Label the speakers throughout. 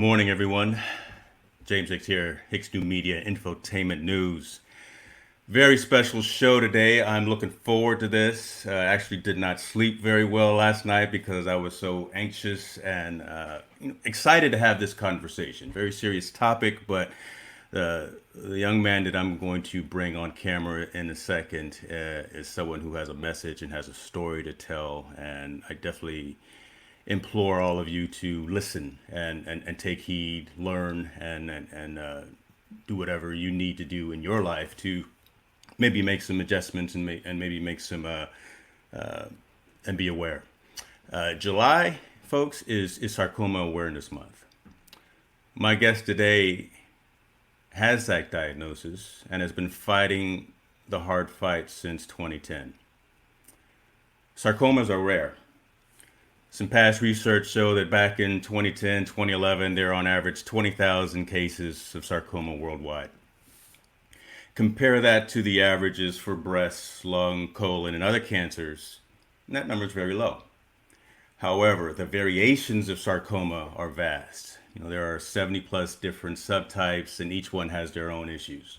Speaker 1: morning, everyone. James Hicks here, Hicks New Media Infotainment News. Very special show today. I'm looking forward to this. Actually did not sleep very well last night because I was so anxious and excited to have this conversation. Very serious topic, but the young man that I'm going to bring on camera in a second is someone who has a message and has a story to tell, and I definitely implore all of you to listen and take heed, learn, and do whatever you need to do in your life to maybe make some adjustments and maybe make some and be aware. July, folks, is Sarcoma Awareness Month. My guest today has that diagnosis and has been fighting the hard fight since 2010. Sarcomas are rare. Some past research showed that back in 2010, 2011, there are on average 20,000 cases of sarcoma worldwide. Compare that to the averages for breast, lung, colon, and other cancers, and that number is very low. However, the variations of sarcoma are vast. There are 70 plus different subtypes, and each one has their own issues.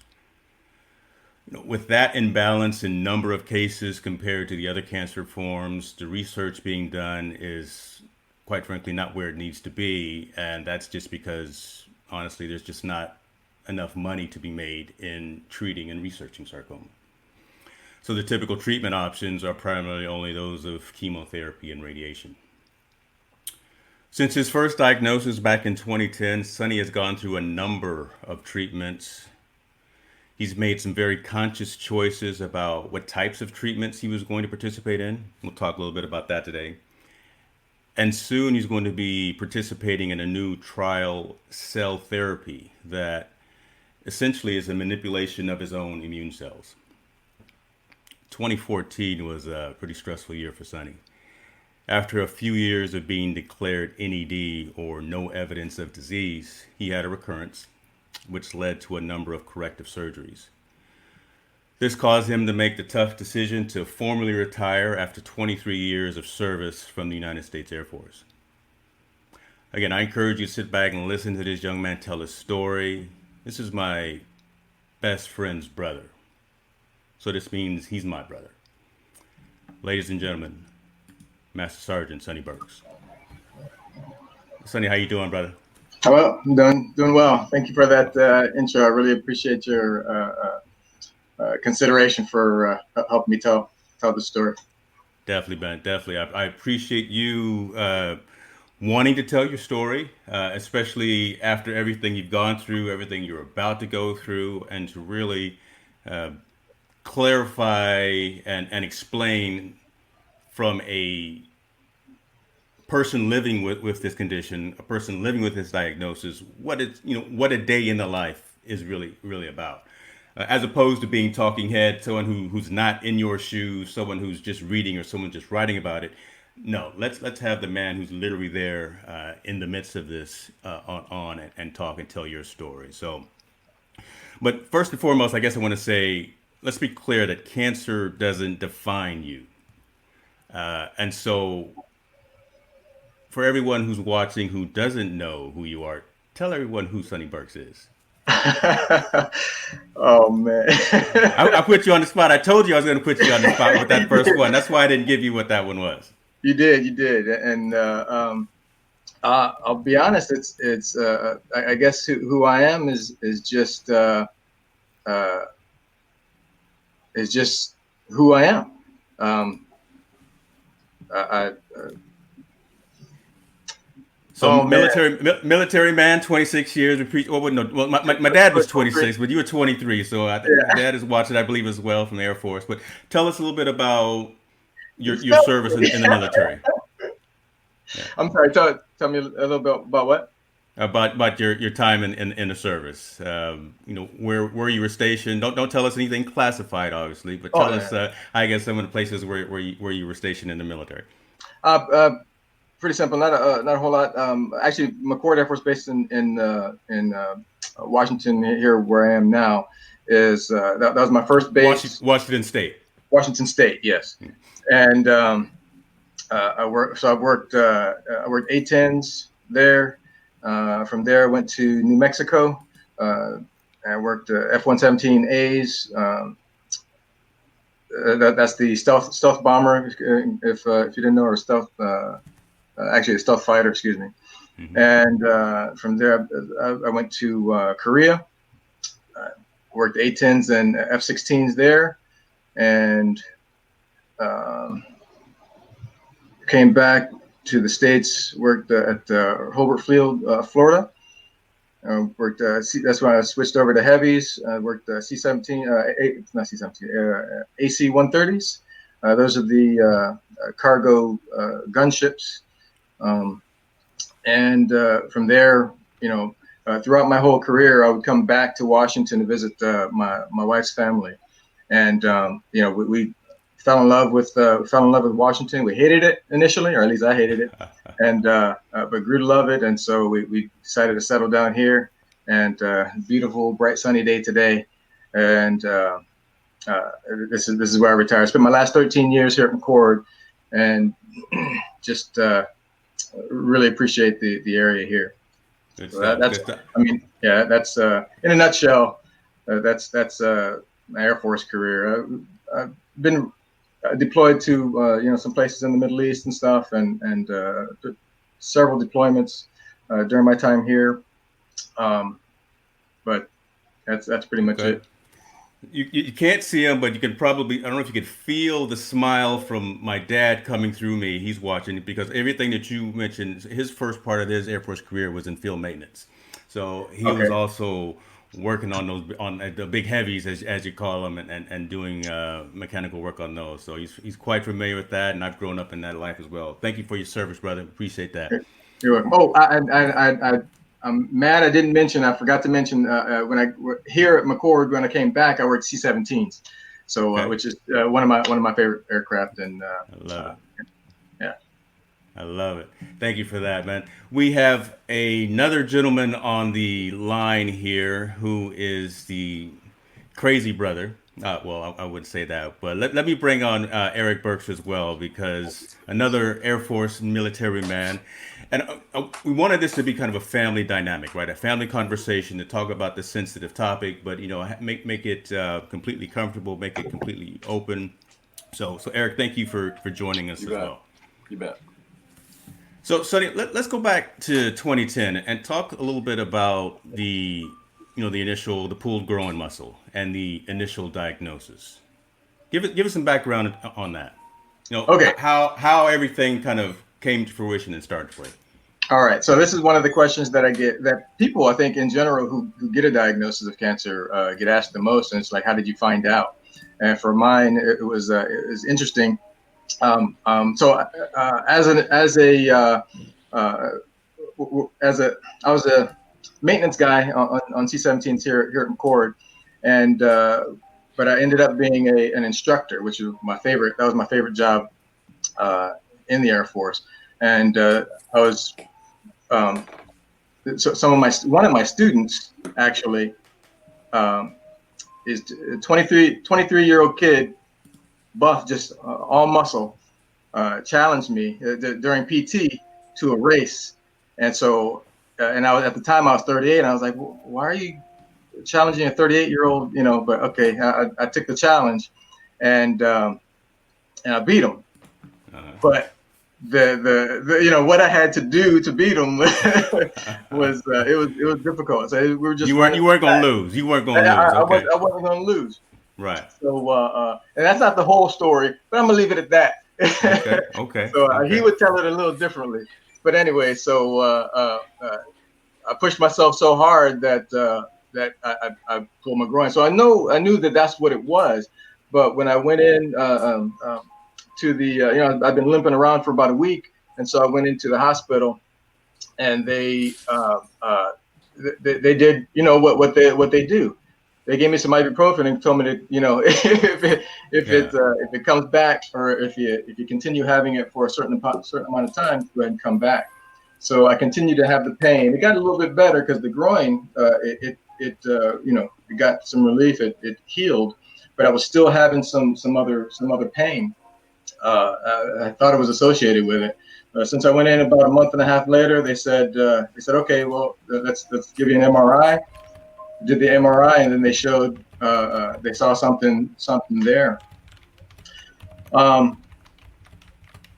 Speaker 1: With that imbalance in number of cases compared to the other cancer forms, the research being done is, quite frankly, not where it needs to be. And that's just because, honestly, there's just not enough money to be made in treating and researching sarcoma. So the typical treatment options are primarily only those of chemotherapy and radiation. Since his first diagnosis back in 2010, Sonny has gone through a number of treatments. He's made some very conscious choices about what types of treatments he was going to participate in. We'll talk a little bit about that today. And soon he's going to be participating in a new trial cell therapy that essentially is a manipulation of his own immune cells. 2014 was a pretty stressful year for Sonny. After a few years of being declared NED, or no evidence of disease, he had a recurrence, which led to a number of corrective surgeries. This caused him to make the tough decision to formally retire after 23 years of service from the United States Air Force. Again, I encourage you to sit back and listen to this young man tell his story. This is my best friend's brother, so this means he's my brother. Ladies and gentlemen, Master Sergeant Sonny Burks. Sonny, how you doing, brother?
Speaker 2: Well, I'm doing well. Thank you for that intro. I really appreciate your consideration for helping me tell the story.
Speaker 1: Definitely, Ben. Definitely. I appreciate you wanting to tell your story, especially after everything you've gone through, everything you're about to go through, and to really clarify and explain from a person living with this condition, a person living with this diagnosis, what a day in the life is really about, as opposed to being talking head, someone who's not in your shoes, someone who's just reading or someone just writing about it. No, let's have the man who's literally there in the midst of this on and talk and tell your story. So, but first and foremost, I guess I want to say, let's be clear that cancer doesn't define you, and so. For everyone who's watching who doesn't know who you are, tell everyone who Sonny Burks is.
Speaker 2: Oh, man.
Speaker 1: I put you on the spot. I told you I was going to put you on the spot with that first one. That's why I didn't give you what that one was.
Speaker 2: You did. And I'll be honest, it's I guess who I am is just who I am.
Speaker 1: So military man, 26 years. My dad was 26, but you were 23. So my dad is watching, I believe, as well from the Air Force. But tell us a little bit about your service in the military.
Speaker 2: Yeah. I'm sorry. Tell me a little bit about what?
Speaker 1: About your time in the service. Where you were stationed. Don't tell us anything classified, obviously, but tell us, I guess, some of the places where you were stationed in the military.
Speaker 2: Pretty simple, not a whole lot. Actually, McCord Air Force Base in Washington, here where I am now, is that was my first base.
Speaker 1: Washington State.
Speaker 2: Washington State, yes. And I worked A-10s there, From there, I went to New Mexico. I worked F-117As. That's the stealth bomber. If you didn't know, or stealth, actually a stealth fighter, excuse me. Mm-hmm. And from there, I went to Korea. Worked A-10s and F-16s there, and came back to the States. Worked at Hobart Field, Florida. That's when I switched over to heavies. Worked C-17, not C-17, AC-130s. Those are the cargo gunships. And from there, throughout my whole career, I would come back to Washington to visit my wife's family. And, we fell in love with Washington. We hated it initially, or at least I hated it, and but grew to love it. And so we decided to settle down here. And beautiful, bright, sunny day today. And this is where I retired. I spent my last 13 years here at McChord, and just really appreciate the area here. So that's in a nutshell. That's my Air Force career. I've been deployed to some places in the Middle East and stuff, and several deployments during my time here. But that's pretty much it.
Speaker 1: You can't see him, but you can probably, I don't know if you could feel the smile from my dad coming through me. He's watching, because everything that you mentioned, his first part of his Air Force career was in field maintenance. So he was also working on the big heavies, as you call them, and doing mechanical work on those. So he's quite familiar with that, and I've grown up in that life as well. Thank you for your service, brother. Appreciate that.
Speaker 2: You're welcome. Oh, I'm mad I didn't mention. I forgot to mention when I here at McChord, when I came back, I worked C-17s, so which is one of my favorite aircraft. And I love it. Yeah,
Speaker 1: I love it. Thank you for that, man. We have another gentleman on the line here who is the crazy brother. Well, I wouldn't say that, but let me bring on Eric Burks as well, because another Air Force military man. And we wanted this to be kind of a family dynamic, right? A family conversation to talk about the sensitive topic, but make it completely comfortable, make it completely open. So Eric, thank you for joining us as well.
Speaker 3: You bet.
Speaker 1: So Sonny, let's go back to 2010 and talk a little bit about the pooled growing muscle and the initial diagnosis. Give us some background on that.
Speaker 2: Okay.
Speaker 1: How everything kind of came to fruition and started for you.
Speaker 2: All right. So this is one of the questions that I get, that people, I think in general, who get a diagnosis of cancer get asked the most. And it's like, how did you find out? And for mine, it was interesting. I was a maintenance guy on C-17s here at McChord, and but I ended up being an instructor, which is my favorite. That was my favorite job in the Air Force. And I was so one of my students actually is a 23-year-old kid, buff, just all muscle, challenged me during PT to a race. And so and I was, at the time I was 38, and I was like, well, why are you challenging a 38-year-old? But okay, I took the challenge, and I beat him. But the what I had to do to beat him was it was difficult. So we were just
Speaker 1: you weren't gonna lose. You weren't gonna lose. Okay.
Speaker 2: I wasn't gonna lose.
Speaker 1: Right.
Speaker 2: So and that's not the whole story, but I'm gonna leave it at that.
Speaker 1: Okay.
Speaker 2: So he would tell it a little differently. But anyway, so I pushed myself so hard that I pulled my groin. So I knew that that's what it was. But when I went in to the I've been limping around for about a week, and so I went into the hospital, and they did what they do. They gave me some ibuprofen and told me to if it comes back, or if you continue having it for a certain amount of time, go ahead and come back. So I continued to have the pain. It got a little bit better because the groin it got some relief. It healed, but I was still having some other pain. I thought it was associated with it. Since I went in about a month and a half later, they said, okay, well, let's give you an MRI. Did the MRI, and then they showed, they saw something there.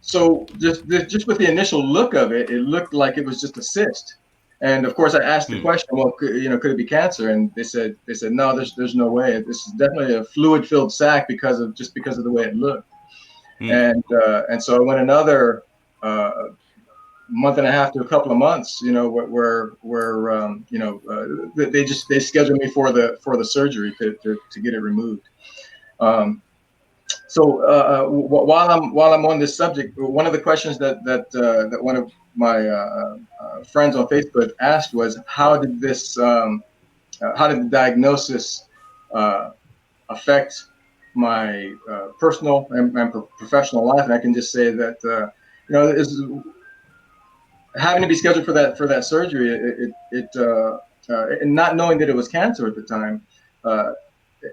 Speaker 2: So just with the initial look of it, it looked like it was just a cyst. And of course, I asked the question, well, could it be cancer? And they said no, there's no way. This is definitely a fluid-filled sac because of the way it looked. And so I went another month and a half to a couple of months, where they scheduled me for the surgery to get it removed. So while I'm on this subject, one of the questions that one of my friends on Facebook asked was, how did the diagnosis affect my personal and professional life? And I can just say that having to be scheduled for that surgery, and not knowing that it was cancer at the time,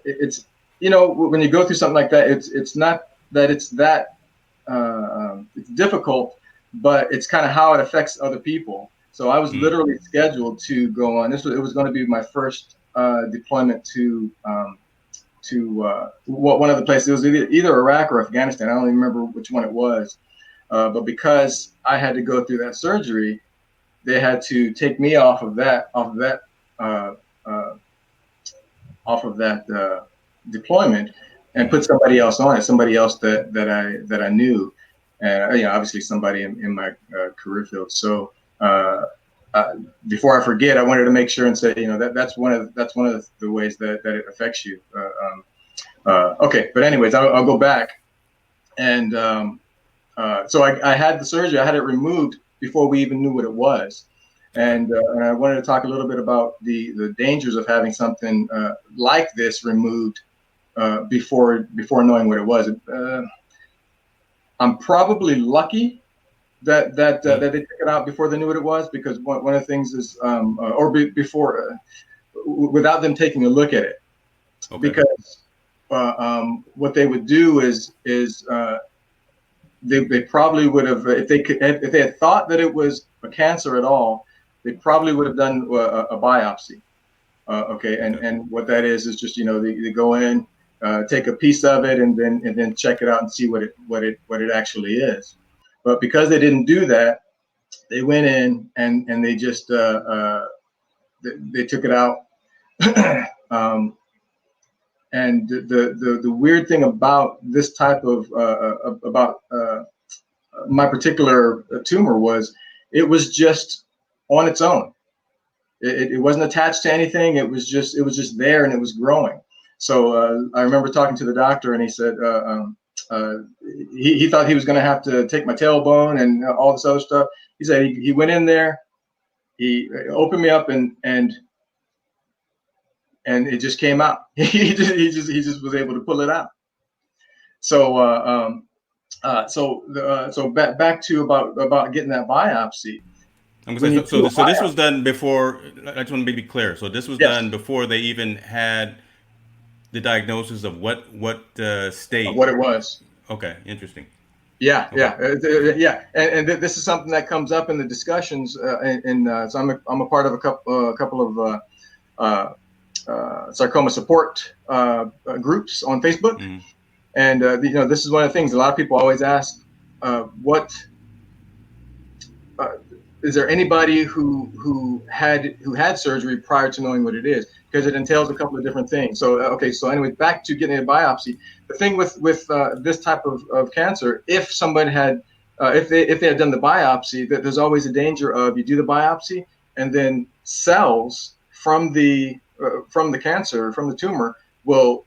Speaker 2: it's when you go through something like that, it's not that it's difficult, but it's kind of how it affects other people. So I was literally scheduled to go on. It was going to be my first deployment to one of the places. It was either Iraq or Afghanistan. I don't even remember which one it was. But because I had to go through that surgery, they had to take me off of that deployment and put somebody else on it, somebody else that I knew, and obviously somebody in my career field. So before I forget, I wanted to make sure and say, that's one of the ways that it affects you. Okay, but anyways, I'll go back, and so I had the surgery. I had it removed before we even knew what it was. And I wanted to talk a little bit about the dangers of having something like this removed before knowing what it was. I'm probably lucky that they took it out before they knew what it was, because one of the things is, before, without them taking a look at it, because what they would do is they probably would have, if they had thought that it was a cancer at all, they probably would have done a biopsy. And what that is just they go in, take a piece of it, and then check it out and see what it actually is. But because they didn't do that, they went in and they just they took it out. And the weird thing about this type of my particular tumor was, it was just on its own. It wasn't attached to anything. It was just there, and it was growing. So I remember talking to the doctor, and he said he thought he was going to have to take my tailbone and all this other stuff. He said he went in there, he opened me up, and it just came out. he just was able to pull it out. So so back to about getting that biopsy.
Speaker 1: So this was done before. I just want to be clear. So this was done before they even had the diagnosis of what state,
Speaker 2: of what it was.
Speaker 1: Okay, interesting.
Speaker 2: Yeah, okay. Yeah. And this is something that comes up in the discussions. So I'm a part of a couple of sarcoma support groups on Facebook. Mm-hmm. And this is one of the things a lot of people always ask: what is there anybody who had surgery prior to knowing what it is? Because it entails a couple of different things. So anyway, back to getting a biopsy. The thing with this type of cancer, if somebody had if they had done the biopsy, that there's always a danger of, you do the biopsy and then cells from the cancer, from the tumor, will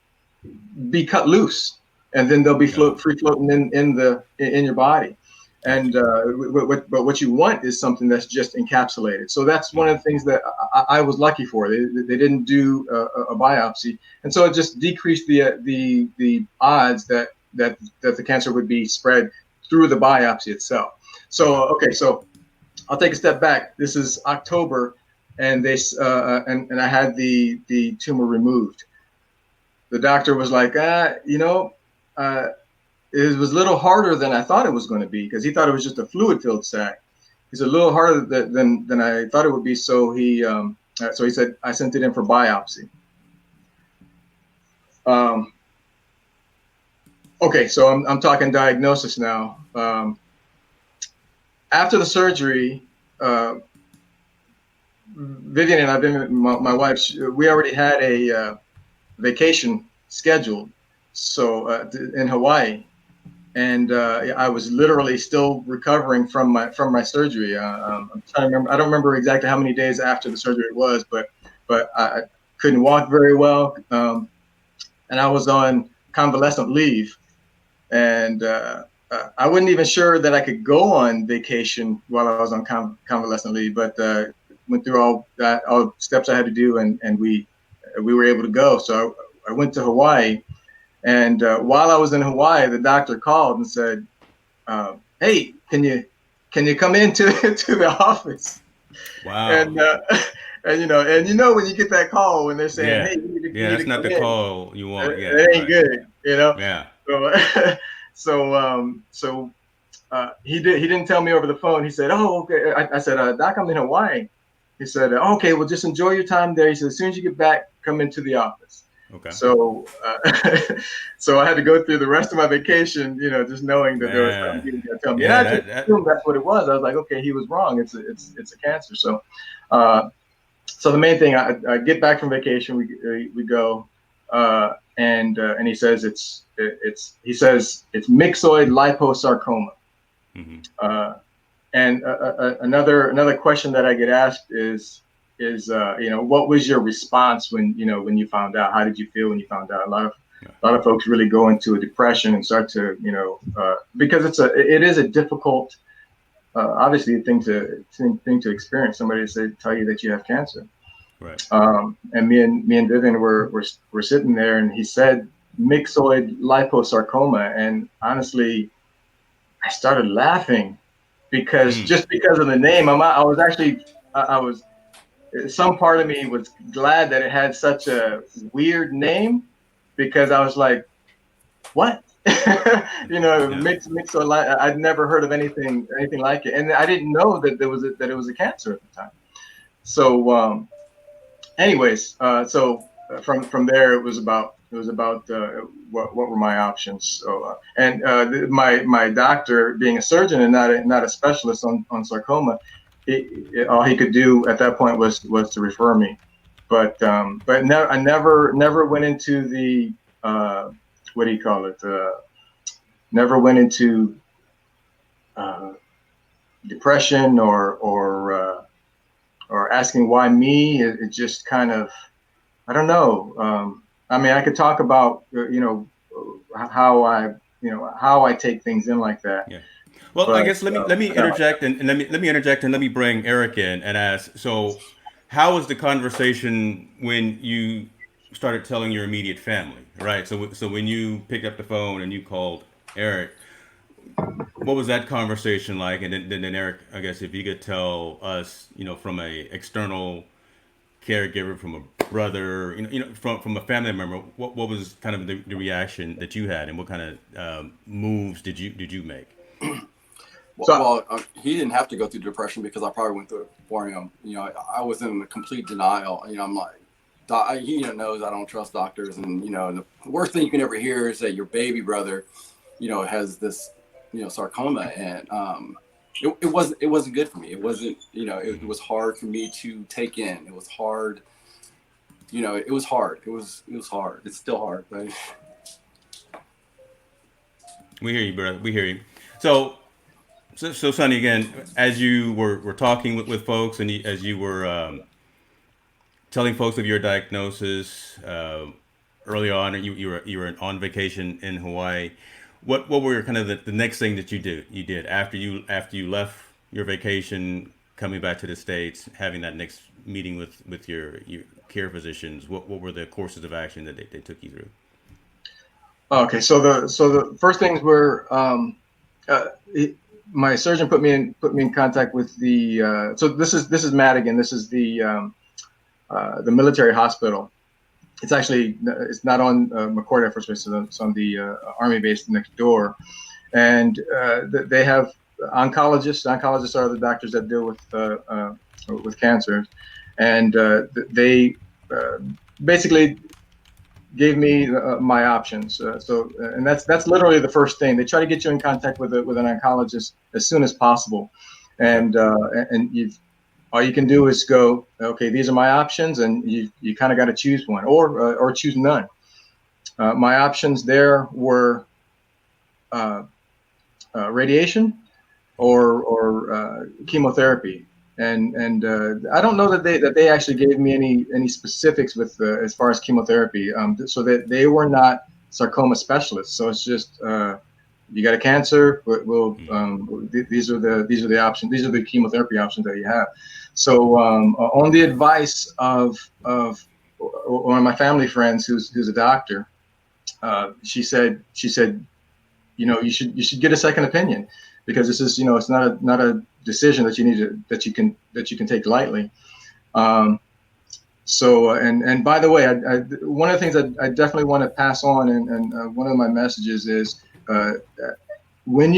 Speaker 2: be cut loose, and then they'll be free floating in your body. And but what you want is something that's just encapsulated. So that's one of the things that I was lucky for. They didn't do a biopsy, and so it just decreased the odds that the cancer would be spread through the biopsy itself. So so I'll take a step back. This is October, and they and I had the tumor removed. The doctor was like, it was a little harder than I thought it was going to be, because he thought it was just a fluid-filled sac. It's a little harder than I thought it would be. So he said I sent it in for biopsy. Okay, so I'm talking diagnosis now. After the surgery, Vivian and I've been my wife. We already had a vacation scheduled, so in Hawaii, and I was literally still recovering from my surgery. I'm trying to remember. I don't remember exactly how many days after the surgery it was, but I couldn't walk very well, and I was on convalescent leave, and I wasn't even sure that I could go on vacation while I was on convalescent leave, but went through all the steps I had to do, and we were able to go. So I went to Hawaii. And while I was in Hawaii, the doctor called and said, "Hey, can you come into to the office?"
Speaker 1: Wow.
Speaker 2: And when you get that call when they're saying, "Hey, you need
Speaker 1: that's
Speaker 2: to
Speaker 1: not
Speaker 2: come
Speaker 1: the
Speaker 2: in,"
Speaker 1: call you want. Yeah,
Speaker 2: it ain't good,
Speaker 1: Yeah.
Speaker 2: So he didn't tell me over the phone. He said, "Oh, okay." I said, "Doc, I'm in Hawaii." He said, "Okay, well, just enjoy your time there." He said, "As soon as you get back, come into the office."
Speaker 1: Okay.
Speaker 2: So, so I had to go through the rest of my vacation, just knowing that there was something he was going to tell me.
Speaker 1: Yeah,
Speaker 2: and I just assumed that's what it was. I was like, okay, he was wrong. It's a cancer. So, so the main thing, I get back from vacation, we go, and he says it's myxoid liposarcoma.
Speaker 1: Mm-hmm.
Speaker 2: And another question that I get asked is what was your response when you found out? How did you feel when you found out? A lot of folks really go into a depression and start to because it is a difficult obviously thing to experience. Somebody tell you that you have cancer.
Speaker 1: Right.
Speaker 2: And me and Vivian were sitting there, and he said myxoid liposarcoma, and honestly, I started laughing because of the name. I was some part of me was glad that it had such a weird name, because I was like, what? Myxoid. I'd never heard of anything like it, and I didn't know that it was a cancer at the time. So, anyways, from there it was about what were my options. So my doctor, being a surgeon and not a specialist on sarcoma, all he could do at that point was to refer me. But I never went into the what do you call it? Never went into depression or asking why me. It just kind of, I don't know. I mean, I could talk about how I take things in like that.
Speaker 1: Yeah. Well, I guess let me interject and let me bring Eric in and ask. So, how was the conversation when you started telling your immediate family? Right. So when you picked up the phone and you called Eric, what was that conversation like? And then Eric, I guess if you could tell us, from a external caregiver, from a brother, from a family member, what was kind of the reaction that you had, and what kind of moves did you make?
Speaker 3: Well, he didn't have to go through depression, because I probably went through it for him. I was in a complete denial. I'm like, he knows I don't trust doctors, and the worst thing you can ever hear is that your baby brother, has this, sarcoma, and it wasn't good for me. It wasn't, it was hard for me to take in. It was hard. It was hard. It was hard. It's still hard, but.
Speaker 1: We hear you, brother. We hear you. So Sonny, again, as you were talking with folks, and as you were telling folks of your diagnosis early on, you were on vacation in Hawaii. What were kind of the next thing that you did after you left your vacation, coming back to the States, having that next meeting with your care physicians? What were the courses of action that they took you through?
Speaker 2: Okay, so the first things were my surgeon put me in contact with the so this is Madigan. This is the military hospital, it's not on McCord Air Force Base. It's on the Army base next door, and they have oncologists. Oncologists are the doctors that deal with cancer, and they basically gave me my options. And that's literally the first thing. They try to get you in contact with an oncologist as soon as possible, and all you can do is go, okay, these are my options, and you kind of got to choose one or choose none. My options there were radiation or chemotherapy. And I don't know that they actually gave me any specifics with as far as chemotherapy. So that they were not sarcoma specialists. So it's just you got a cancer. These are the options. These are the chemotherapy options that you have. So on the advice of one of my family friends who's a doctor, she said, you should get a second opinion, because this is, it's not a decision that you can take lightly. So and by the way, one of the things that I definitely want to pass on, and one of my messages is when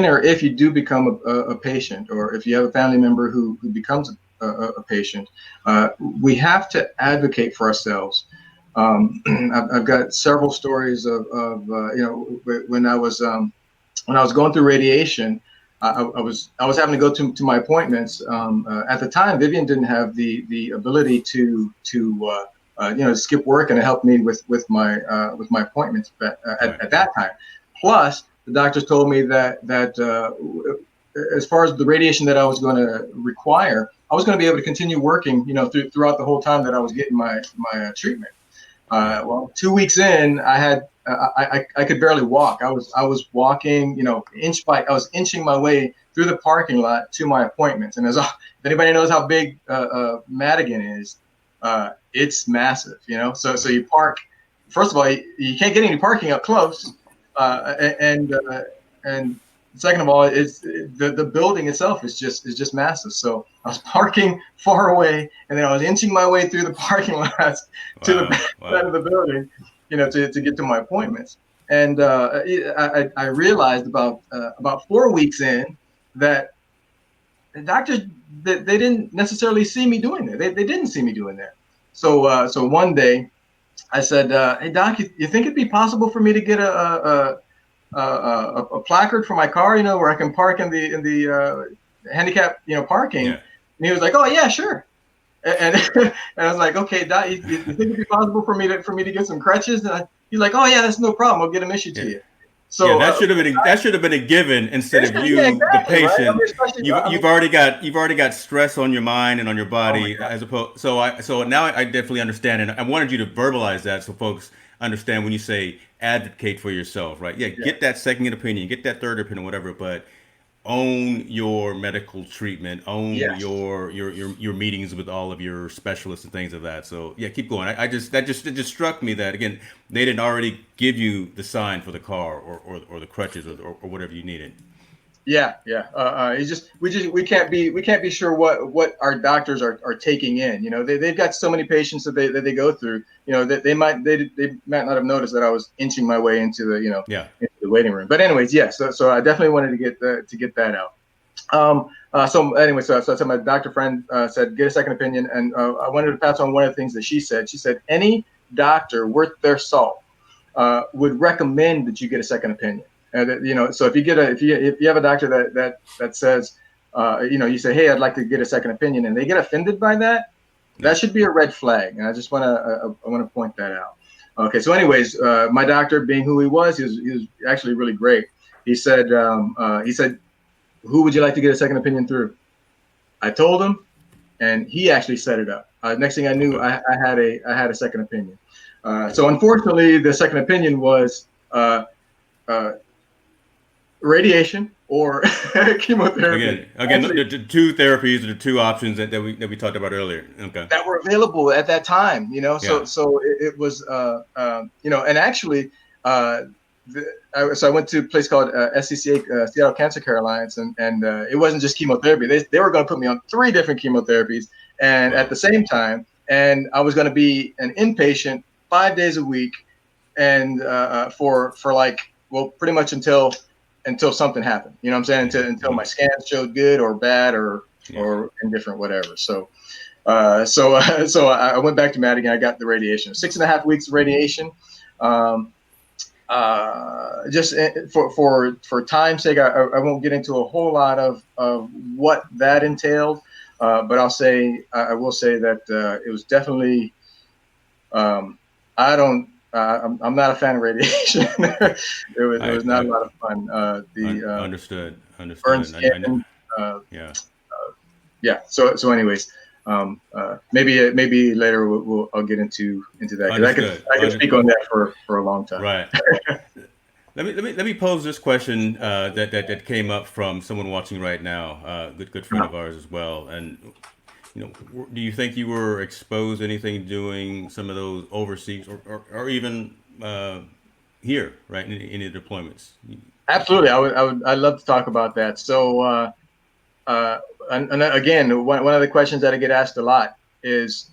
Speaker 2: or if you do become a patient, or if you have a family member who becomes a patient, we have to advocate for ourselves. I've got several stories of when I was going through radiation. I was having to go to my appointments. At the time, Vivian didn't have the ability to skip work and help me with my appointments at that time. Plus, the doctors told me that as far as the radiation that I was going to require, I was going to be able to continue working, throughout the whole time that I was getting my treatment. Well, 2 weeks in, I could barely walk. I was walking, I was inching my way through the parking lot to my appointments. And if anybody knows how big Madigan is, it's massive, So you park. First of all, you can't get any parking up close, and second of all, it's the building itself is just massive. So I was parking far away, and then I was inching my way through the parking lots to the back side of the building, to get to my appointments. And I realized about 4 weeks in that the doctors they didn't necessarily see me doing that. They didn't see me doing that. So one day I said, "Hey doc, you think it'd be possible for me to get a placard for my car, where I can park in the handicap, parking?"
Speaker 1: Yeah.
Speaker 2: And he was like, "Oh yeah, sure." And I was like, "Okay, doc, you think it'd be possible for me to get some crutches?" And he's like, "Oh yeah, that's no problem. I'll get them issued to you." So
Speaker 1: that should have been a given instead of you, exactly, the patient. Right? You've already got stress on your mind and on your body, as opposed. So now I definitely understand, and I wanted you to verbalize that so folks understand when you say advocate for yourself, right? Yeah. Get that second opinion, get that third opinion, whatever, but own your medical treatment, own your meetings with all of your specialists and things of that. So yeah, keep going. It just struck me that, again, they didn't already give you the sign for the car or the crutches or whatever you needed. Yeah. We can't be sure what our doctors are taking in. They've got so many patients that they go through. That they might not have noticed that I was inching my way into the into the waiting room. But anyways, So I definitely wanted to get that out. So my doctor friend said get a second opinion, and I wanted to pass on one of the things that she said. She said any doctor worth their salt would recommend that you get a second opinion. So if you have a doctor that says, you say, "Hey, I'd like to get a second opinion," and they get offended by that, that should be a red flag. And I just want to point that out. Okay. So anyways, my doctor, being who he was actually really great. He said, "Who would you like to get a second opinion through?" I told him, and he actually set it up. Next thing I knew, I had a second opinion. So unfortunately, the second opinion was radiation or chemotherapy. Again, the two therapies or the two options that we talked about earlier. Okay.
Speaker 2: That were available at that time, So it was, and actually, so I went to a place called SCCA, Seattle Cancer Care Alliance, and it wasn't just chemotherapy. They were going to put me on 3 different chemotherapies, and at the same time, and I was going to be an inpatient 5 days a week, and for like, well, pretty much until something happened. You know what I'm saying? Until my scans showed good or bad or indifferent, whatever. So so I went back to Madigan. I got the radiation, 6.5 weeks of radiation. Just for time's sake, I won't get into a whole lot of what that entailed, but I will say that it was definitely. I'm not a fan of radiation. It was not a lot of fun.
Speaker 1: Understood.
Speaker 2: Burn skin.
Speaker 1: Yeah.
Speaker 2: Yeah. So anyways, maybe later I'll get into that, because I could speak on that for a long time.
Speaker 1: Right. Let me pose this question that came up from someone watching right now, good friend of ours as well. And do you think you were exposed to anything doing some of those overseas or even here, right, in any deployments?
Speaker 2: Absolutely, I'd love to talk about that. So and again, one of the questions that I get asked a lot is,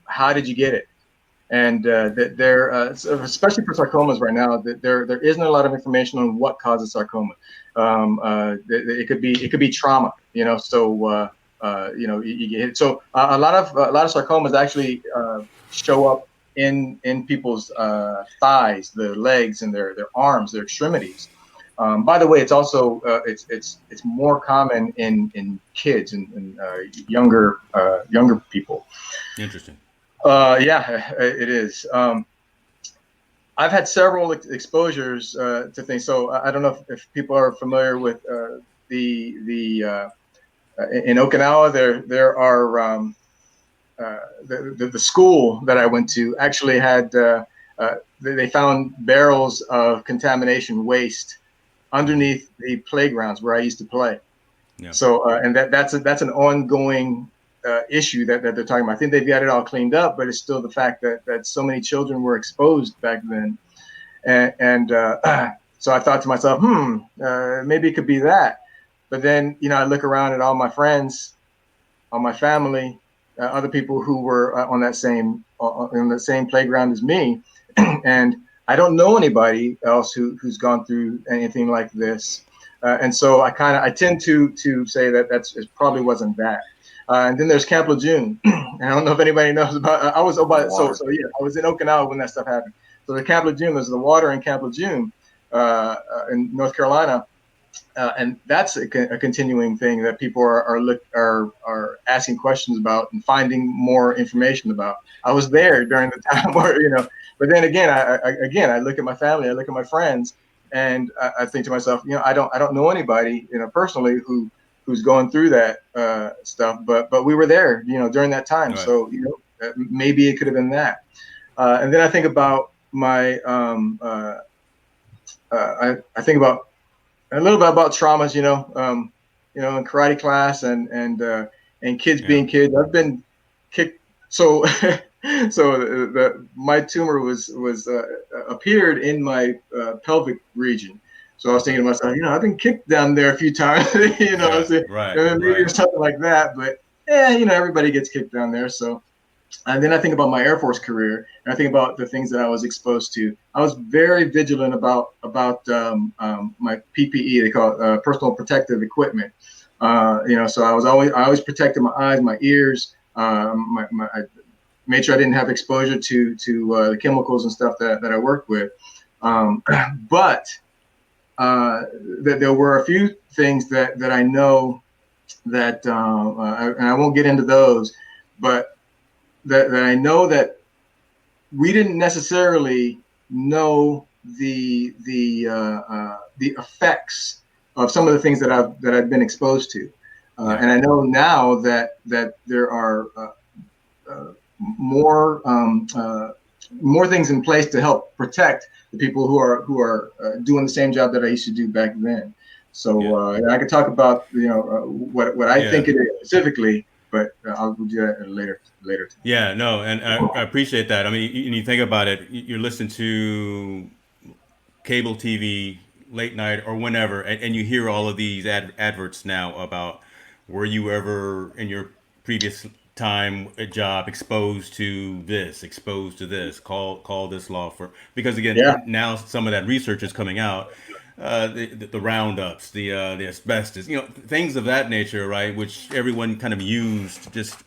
Speaker 2: how did you get it? And especially for sarcomas right now, there isn't a lot of information on what causes sarcoma. It could be trauma, So you get hit. So a lot of sarcomas actually show up in people's thighs, their legs, and their arms, their extremities. By the way, it's also it's more common in kids and younger people.
Speaker 1: Interesting.
Speaker 2: Yeah, it is. I've had several exposures to things. So I don't know if people are familiar with the in Okinawa. There are the school that I went to actually had they found barrels of contamination waste underneath the playgrounds where I used to play.
Speaker 1: Yeah.
Speaker 2: So and that's an ongoing issue that they're talking about. I think they've got it all cleaned up, but it's still the fact that so many children were exposed back then. And so I thought to myself, maybe it could be that. But then, I look around at all my friends, all my family, other people who were on that same playground as me, and I don't know anybody else who's gone through anything like this. And so I tend to say that it probably wasn't that. And then there's Camp Lejeune. And I don't know if anybody knows about. I was about so yeah. I was in Okinawa when that stuff happened. So the Camp Lejeune, there's the water in Camp Lejeune in North Carolina, and that's a continuing thing that people are asking questions about and finding more information about. I was there during the time where but then again, I look at my family, I look at my friends, and I think to myself, I don't know anybody personally who's going through that stuff, but we were there, during that time. Right. So, maybe it could have been that. And then I think about my, I think about a little bit about traumas, in karate class and kids being kids. I've been kicked. So, my tumor was appeared in my pelvic region. So I was thinking to myself, I've been kicked down there a few times, maybe it's something like that, but everybody gets kicked down there. So, and then I think about my Air Force career, and I think about the things that I was exposed to. I was very vigilant about my PPE. They call it personal protective equipment. So I always protected my eyes, my ears. I made sure I didn't have exposure to the chemicals and stuff that I worked with. But there were a few things that I know that, and I won't get into those, but that I know that we didn't necessarily know the effects of some of the things that I've been exposed to, and I know now that there are more things in place to help protect the people who are doing the same job that I used to do back then. So I could talk about what I think it is specifically, but I'll do that later.
Speaker 1: Yeah, no, and I appreciate that. I mean, you think about it, you're listening to cable TV late night or whenever, and you hear all of these adverts now about, were you ever in your previous time a job exposed to this, call this law for, because again,
Speaker 2: Yeah.
Speaker 1: now some of that research is coming out, the roundups, the asbestos, things of that nature, right? Which everyone kind of used just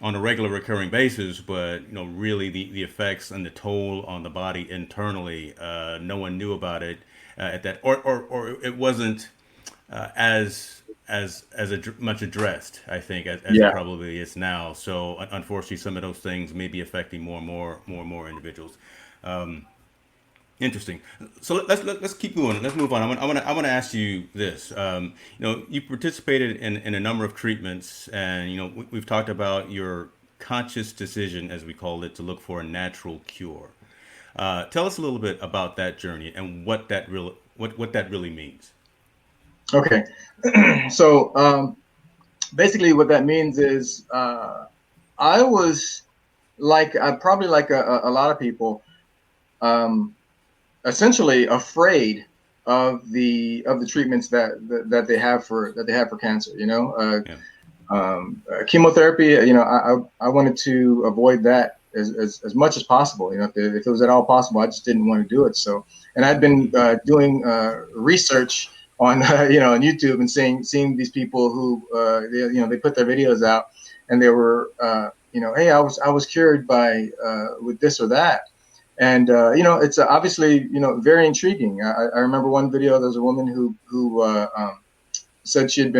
Speaker 1: on a regular recurring basis, but really the effects and the toll on the body internally, no one knew about it at that, or it wasn't much addressed, I think, as it
Speaker 2: Yeah.
Speaker 1: probably is now. So unfortunately, some of those things may be affecting more and more individuals. Interesting. So let's keep going. Let's move on. I want to ask you this. You participated in a number of treatments, and we've talked about your conscious decision, as we called it, to look for a natural cure. Tell us a little bit about that journey and what that really means.
Speaker 2: Okay. So basically, what that means is I was probably like a lot of people. Essentially afraid of the treatments that they have for cancer. Chemotherapy. I wanted to avoid that as much as possible. If it was at all possible, I just didn't want to do it. So, and I'd been doing research on on YouTube and seeing these people who they put their videos out and they were hey, I was cured by with this or that. And it's obviously very intriguing. I remember one video. There was a woman who said she'd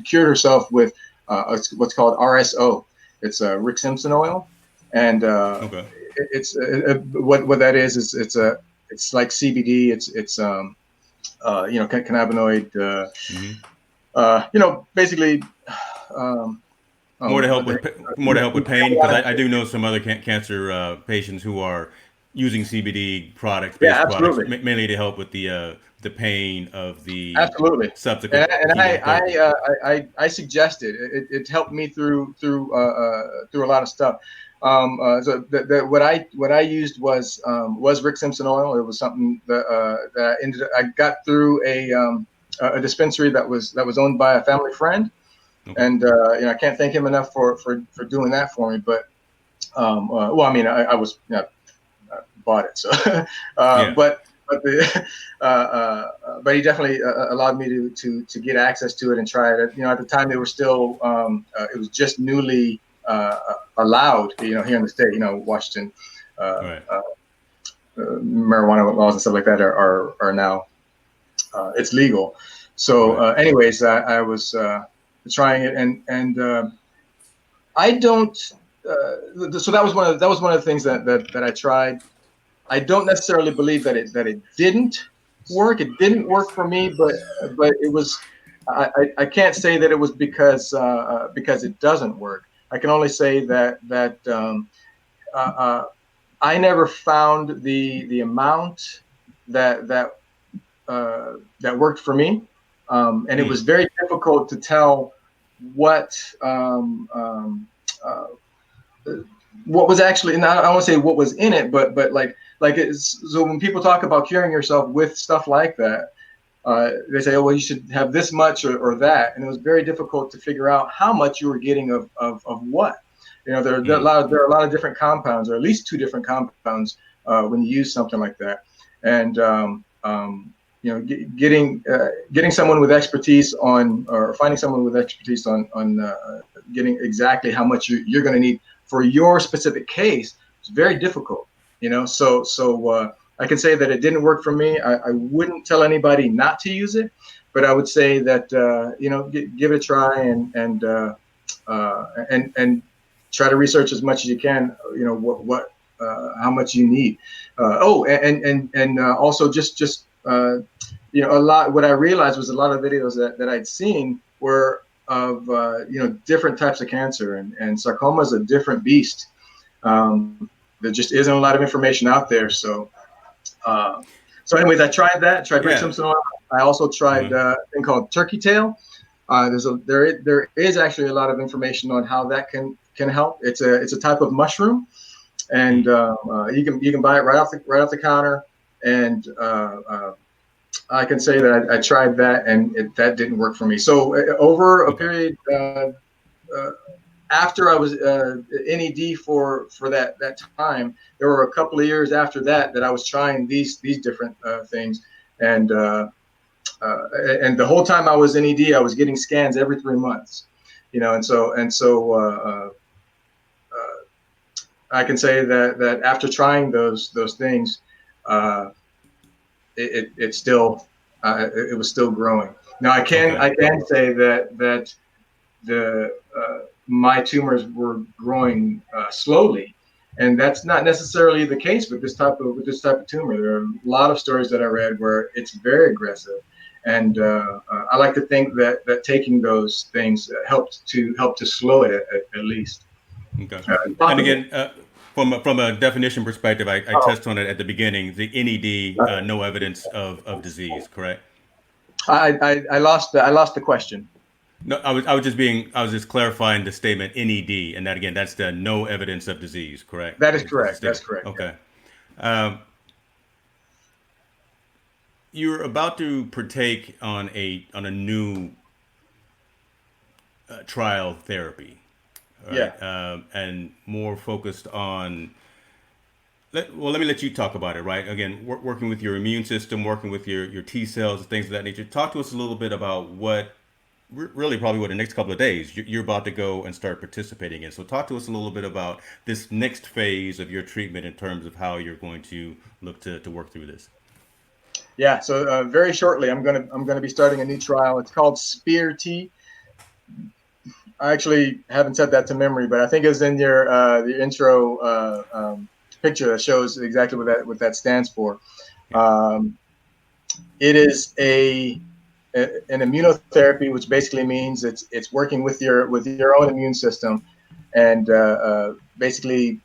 Speaker 2: cured herself with what's called RSO. It's Rick Simpson oil, and
Speaker 1: Okay.
Speaker 2: What that is it's like CBD. It's cannabinoid. Basically.
Speaker 1: More to help with pain, because I do know some other cancer patients who are using CBD products, based
Speaker 2: Yeah,
Speaker 1: products,
Speaker 2: absolutely.
Speaker 1: mainly to help with the pain of the
Speaker 2: Absolutely.
Speaker 1: subsequent
Speaker 2: And
Speaker 1: chemotherapy.
Speaker 2: I suggested it helped me through a lot of stuff. So what I used was Rick Simpson oil. It was something that I got through a dispensary that was owned by a family friend.
Speaker 1: Okay.
Speaker 2: And I can't thank him enough for doing that for me. But well, I mean, I was bought it, so
Speaker 1: Yeah.
Speaker 2: but he definitely allowed me to get access to it and try it. At the time they were still it was just newly allowed, here in the state, Washington,
Speaker 1: Right.
Speaker 2: marijuana laws and stuff like that are now it's legal. So
Speaker 1: Right.
Speaker 2: anyways, I was trying it and I don't. So that was one of the things that I tried. I don't necessarily believe that it didn't work. It didn't work for me, but it was. I can't say that it was because it doesn't work. I can only say that I never found the amount that worked for me, and it was very difficult to tell what was actually, and I don't want to say what was in it, but so when people talk about curing yourself with stuff like that, they say, oh, well, you should have this much or that, and it was very difficult to figure out how much you were getting of what. There are a lot of different compounds, or at least 2 different compounds when you use something like that, and getting someone with expertise on, or finding someone with expertise on getting exactly how much you're going to need for your specific case is very difficult. So I can say that it didn't work for me. I wouldn't tell anybody not to use it, but I would say that give it a try and try to research as much as you can. What how much you need. And also just a lot. What I realized was a lot of videos that I'd seen were of different types of cancer, and sarcoma is a different beast. There just isn't a lot of information out there. So anyways, I tried that. Tried Rick Simpson oil. I also tried a thing called turkey tail. There is actually a lot of information on how that can help. It's a type of mushroom, and you can buy it right off the counter. And I can say that I tried that, and that didn't work for me. So over a period, after I was NED for that time, there were a couple of years after that I was trying these different things, and the whole time I was NED, I was getting scans every 3 months, and so I can say that after trying those things, it still it was still growing. Now I can say that the my tumors were growing slowly, and that's not necessarily the case with this type of tumor. There are a lot of stories that I read where it's very aggressive, and I like to think that taking those things helped to slow it at least.
Speaker 1: Okay. And again, from a definition perspective, I touched on it at the beginning. The NED, no evidence of disease, correct?
Speaker 2: I lost the question.
Speaker 1: No, I was just clarifying the statement NED, and that again, that's the no evidence of disease, correct?
Speaker 2: That is correct. That's correct.
Speaker 1: Okay. You're about to partake on a new trial therapy, right?
Speaker 2: Yeah.
Speaker 1: And more focused on. Let me let you talk about it, right? Again, working with your immune system, working with your T cells, and things of that nature. Talk to us a little bit about what. Really probably what the next couple of days you're about to go and start participating in. So talk to us a little bit about this next phase of your treatment in terms of how you're going to look to work through this.
Speaker 2: Yeah. So very shortly, I'm gonna be starting a new trial. It's called SPEAR-T. I actually haven't said that to memory, but I think it's in your the intro picture that shows exactly what that stands for. It is an immunotherapy, which basically means it's working with your own immune system, and basically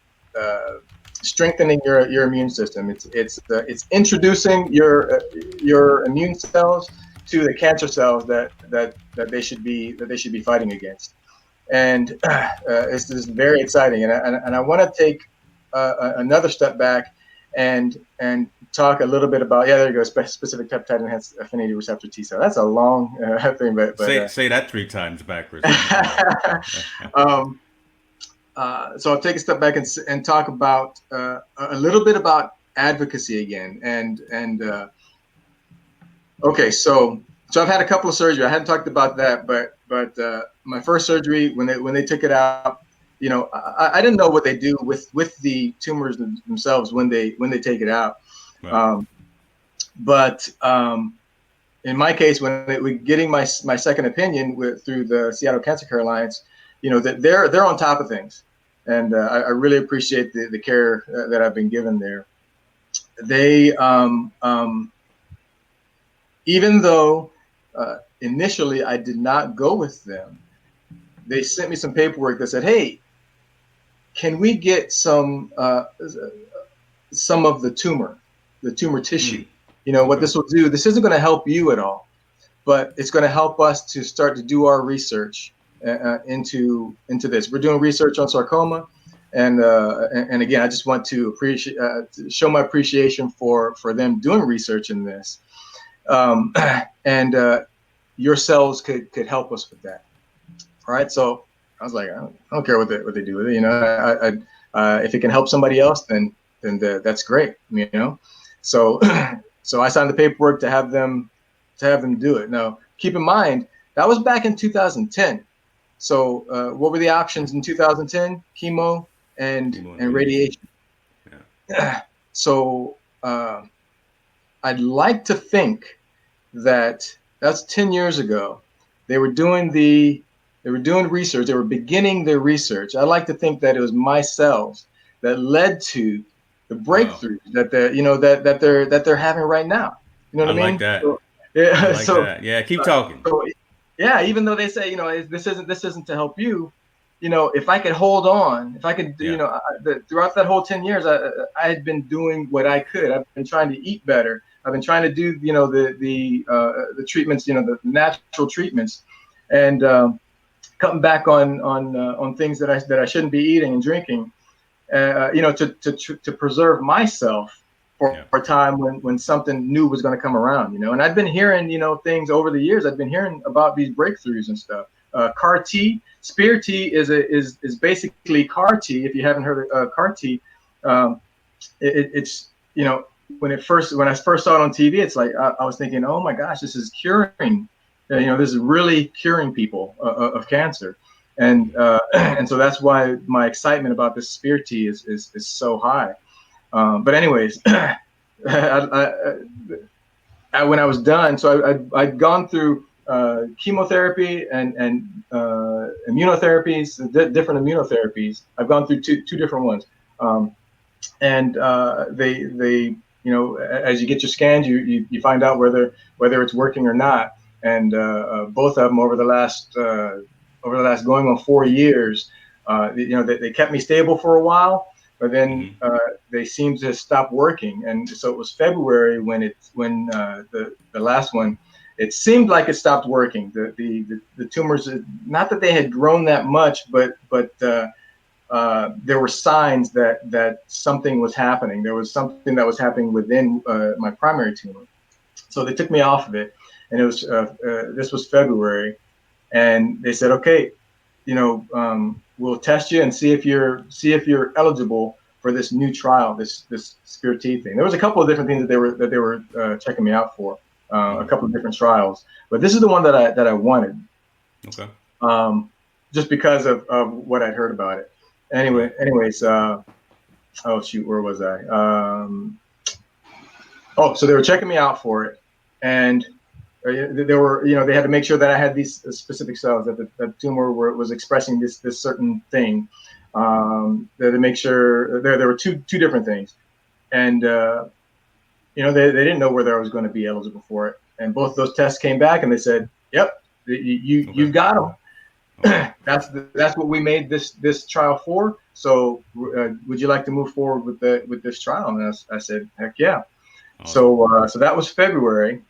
Speaker 2: strengthening your immune system. It's introducing your immune cells to the cancer cells that they should be fighting against, and it's just very exciting. And I want to take another step back and talk a little bit about there you go, specific peptide enhanced affinity receptor T cell. That's a long thing, but
Speaker 1: say that 3 times backwards.
Speaker 2: So I'll take a step back and talk about a little bit about advocacy again. And okay, so I've had a couple of surgeries. I hadn't talked about that, but my first surgery when they took it out, I didn't know what they do with the tumors themselves when they take it out. Right. But in my case, when getting my second opinion through the Seattle Cancer Care Alliance, that they're on top of things, and I really appreciate the care that I've been given there. They even though initially I did not go with them, they sent me some paperwork that said, "Hey, can we get some of the tumor tissue? What this will do, this isn't going to help you at all, but it's going to help us to start to do our research into this. We're doing research on sarcoma, and again, I just want to show my appreciation for them doing research in this, and your cells could help us with that." All right, so I was like, I don't care what they do with it, if it can help somebody else, then that's great, So so I signed the paperwork to have them do it. Now, keep in mind that was back in 2010. So what were the options in 2010? Chemo and radiation. Yeah. So I'd like to think that that's 10 years ago. They were doing research. They were beginning their research. I like to think that it was my cells that led to the breakthroughs that they're having right now. You know what I mean?
Speaker 1: Like that.
Speaker 2: So, yeah.
Speaker 1: I like that. Yeah. Keep talking.
Speaker 2: Yeah. Even though they say, this isn't to help you, if I could hold on, if I could, throughout that whole 10 years, I had been doing what I could. I've been trying to eat better. I've been trying to do, the treatments, the natural treatments, and cutting back on things that I shouldn't be eating and drinking, to preserve myself for a time when something new was going to come around, And I've been hearing, things over the years. I've been hearing about these breakthroughs and stuff. CAR T. Spear T is basically CAR T. If you haven't heard of CAR T, it's when I first saw it on TV, it's like I was thinking, oh my gosh, this is curing. This is really curing people of cancer, and and so that's why my excitement about this Spear T is so high. But anyways, when I was done, so I'd gone through chemotherapy and immunotherapies, different immunotherapies. I've gone through two different ones, and they as you get your scans, you find out whether it's working or not. And both of them over the last going on 4 years, they kept me stable for a while, but then they seemed to stop working. And so it was February when the last one, it seemed like it stopped working. The tumors, not that they had grown that much, but there were signs that something was happening. There was something that was happening within my primary tumor. So they took me off of it, and it was this was February, and they said, okay, we'll test you and see if you're eligible for this new trial, this Spear T thing. There was a couple of different things that they were checking me out for, a couple of different trials, but this is the one that I wanted.
Speaker 1: Okay.
Speaker 2: Just because of what I'd heard about it. Anyways, oh shoot, where was I? So they were checking me out for it, and they had to make sure that I had these specific cells, that the tumor was expressing this certain thing. They had to make sure there were two different things, and they didn't know whether I was going to be eligible for it. And both those tests came back, and they said, "Yep, you got them." That's what we made this trial for. So would you like to move forward with this trial? And I said, heck yeah. So that was February,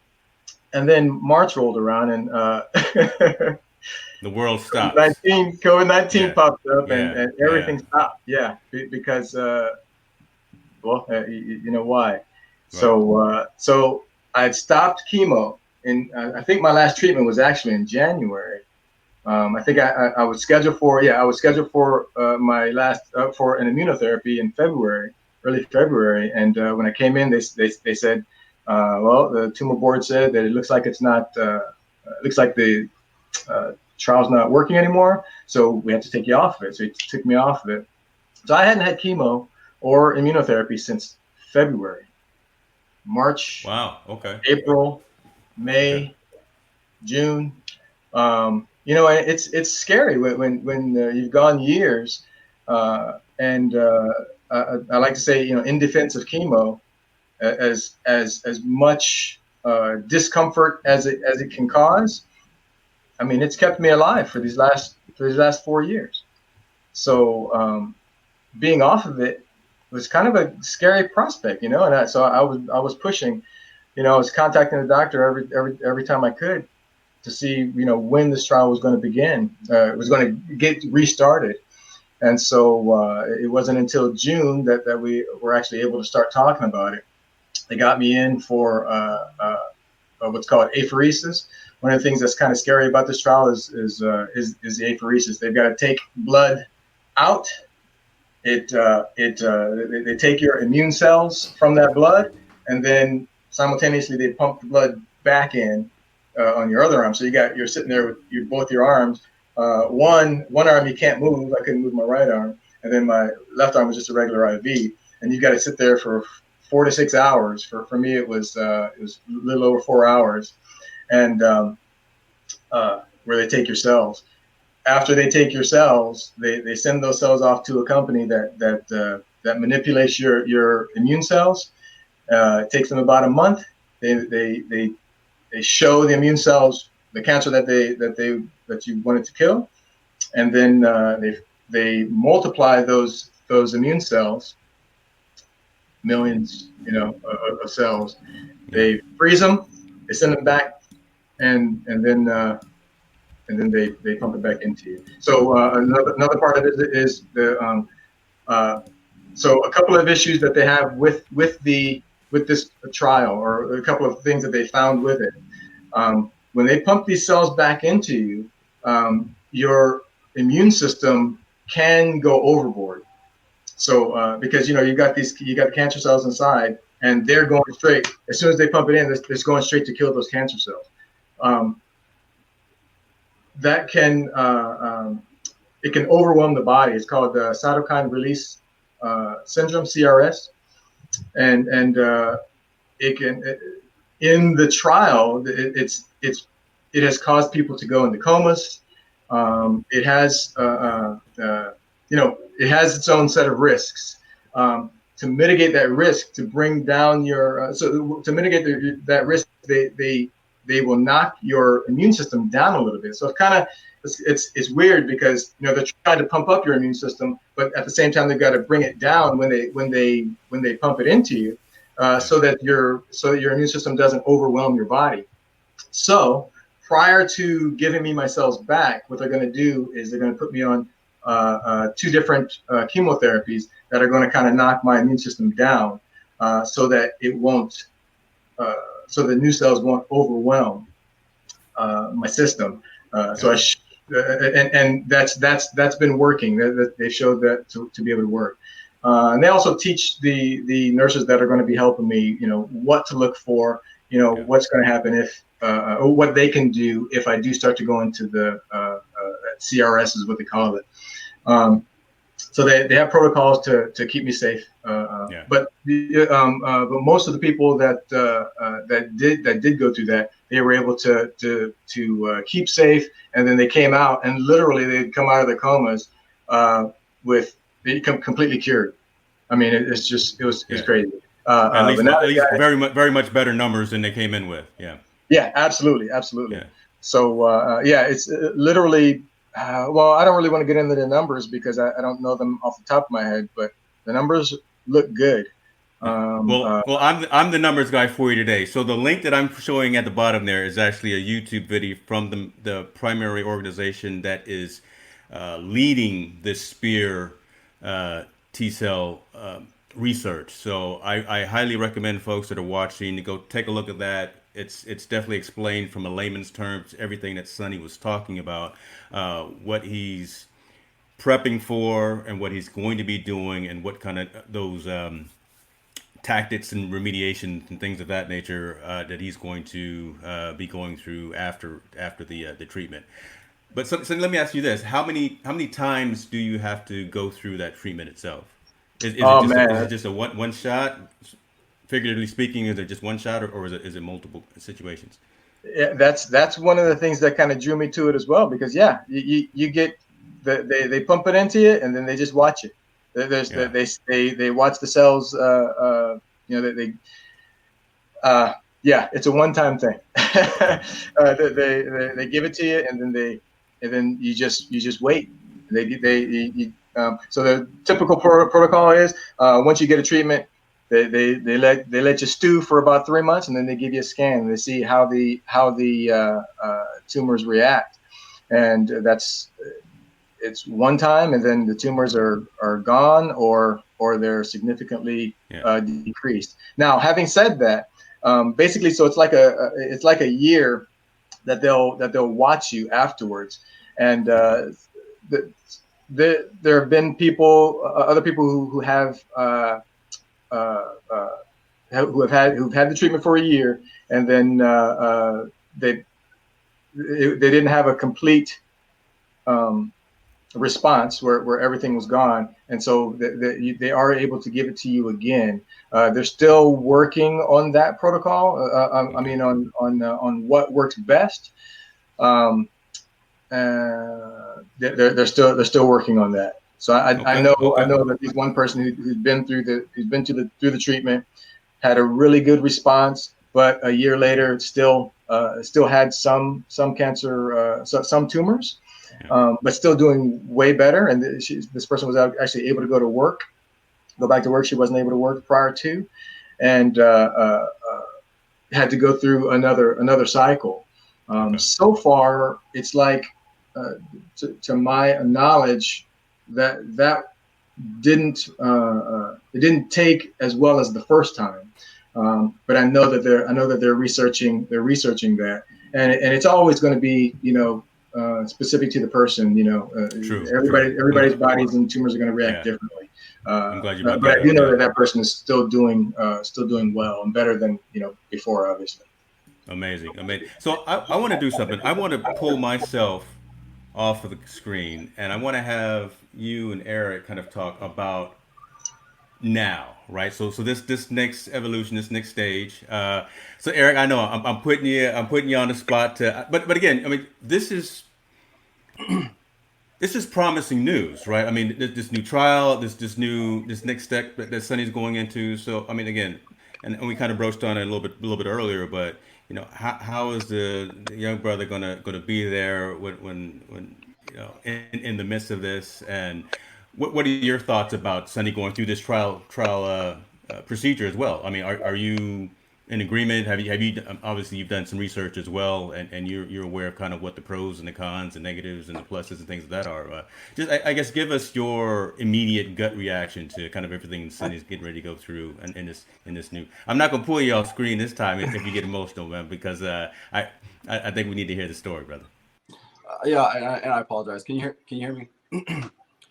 Speaker 2: and then March rolled around, and
Speaker 1: the world stopped.
Speaker 2: COVID-19 popped up, and everything stopped. Yeah, because you know why. Right. So I had stopped chemo, and I think my last treatment was actually in January. I think I was scheduled for my last for an immunotherapy in February, early February. And when I came in, they said, the tumor board said that it looks like it's not, looks like the trial's not working anymore. So we have to take you off of it. So he took me off of it. So I hadn't had chemo or immunotherapy since February, March.
Speaker 1: Wow. Okay.
Speaker 2: April, May, June. It's scary when you've gone years, and I like to say, in defense of chemo, as much discomfort as it can cause. I mean, it's kept me alive for these last 4 years. So being off of it was kind of a scary prospect, and so I was pushing, I was contacting the doctor every time I could, to see, when this trial was going to begin. It was going to get restarted. And so it wasn't until June that we were actually able to start talking about it. They got me in for what's called apheresis. One of the things that's kind of scary about this trial is the apheresis. They've got to take blood out. They take your immune cells from that blood, and then simultaneously they pump the blood back in on your other arm. So you're sitting there with both your arms. One arm you can't move. I couldn't move my right arm, and then my left arm was just a regular IV. And you got to sit there for 4 to 6 hours. For me, it was a little over 4 hours, and where they take your cells. After they take your cells, they send those cells off to a company that manipulates your immune cells. It takes them about a month. They show the immune cells the cancer that you wanted to kill, and then they multiply those immune cells, millions of cells. They freeze them, they send them back, and then they pump it back into you. So another part of it is the so a couple of issues that they have with this trial, or a couple of things that they found with it. When they pump these cells back into you, your immune system can go overboard. So because you got cancer cells inside, and they're going straight as soon as they pump it in, it's going straight to kill those cancer cells. That can it can overwhelm the body. It's called the cytokine release syndrome, CRS, and it can in the trial it has caused people to go into comas. It has it has its own set of risks. To mitigate that risk, to bring down your to mitigate that risk, they will knock your immune system down a little bit. So it's weird because they're trying to pump up your immune system, but at the same time they've got to bring it down when they pump it into you, so that your immune system doesn't overwhelm your body. So prior to giving me my cells back, what they're going to do is they're going to put me on 2 different chemotherapies that are going to kind of knock my immune system down, so that it won't, so the new cells won't overwhelm my system. And that's been working. They showed that to be able to work. And they also teach the nurses that are going to be helping me, what to look for, what's going to happen if, or what they can do if I do start to go into the CRS is what they call it. So they have protocols to keep me safe. But most of the people that did go through that, they were able to keep safe, and then they came out, and literally they'd come out of their comas with they become completely cured. I mean, it was crazy.
Speaker 1: At least very much better numbers than they came in with.
Speaker 2: Yeah, absolutely. Yeah. So it's literally. Well, I don't really want to get into the numbers because I don't know them off the top of my head, but the numbers look good.
Speaker 1: I'm the numbers guy for you today. So the link that I'm showing at the bottom there is actually a YouTube video from the primary organization that is leading this SPEAR T cell research. So I highly recommend folks that are watching to go take a look at that. It's definitely explained from a layman's terms, everything that Sonny was talking about, what he's prepping for and what he's going to be doing, and what kind of those tactics and remediation and things of that nature that he's going to be going through after the treatment. But so let me ask you this: how many times do you have to go through that treatment itself? Is it just a one shot? Figuratively speaking, is it just one shot, or is it multiple situations?
Speaker 2: Yeah, that's one of the things that kind of drew me to it as well, because you get they pump it into you, and then they just watch it. They watch the cells. It's a one-time thing. They give it to you, and then you just wait. So the typical protocol is once you get a treatment, they let you stew for about 3 months, and then they give you a scan and they see how the tumors react, and it's one time, and then the tumors are gone or they're significantly decreased. Now, having said that, basically, so it's like a year that they'll watch you afterwards, and there have been other people who've had the treatment for a year, and then they didn't have a complete response where everything was gone, and so they are able to give it to you again. They're still working on that protocol. I mean, on what works best. They're still working on that. So I know that there's one person who's been through the treatment, had a really good response, but a year later still had some cancer, some tumors, but still doing way better. And this person was actually able to go back to work. She wasn't able to work prior to, and had to go through another cycle. So far, it's like, to my knowledge, that didn't it didn't take as well as the first time, but I know that they're researching that, and it's always going to be specific to the person.
Speaker 1: True.
Speaker 2: Everybody's bodies and tumors are going to react
Speaker 1: Yeah.
Speaker 2: differently.
Speaker 1: I'm glad you brought
Speaker 2: But
Speaker 1: that
Speaker 2: I do
Speaker 1: up.
Speaker 2: know
Speaker 1: Yeah.
Speaker 2: that person is still doing well and better than before, obviously.
Speaker 1: Amazing. So I want to do something. I want to pull myself off of the screen, and I want to have you and Eric kind of talk about now, right? So this next evolution, this next stage. So Eric, I know I'm putting you on the spot but again, I mean, this is promising news, right? I mean, this new trial, this next step that Sonny's going into. So I mean, again, and we kind of broached on it a little bit earlier, but how is the young brother gonna be there when in the midst of this, and what are your thoughts about Sonny going through this trial procedure as well? I mean, are you in agreement? Have you obviously you've done some research as well, and you're aware of kind of what the pros and the cons and negatives and the pluses and things of that are. Just I guess give us your immediate gut reaction to kind of everything Sonny's getting ready to go through and in this new. I'm not gonna pull you off screen this time if you get emotional, man, because I think we need to hear the story, brother.
Speaker 3: Yeah, and I apologize. Can you hear me?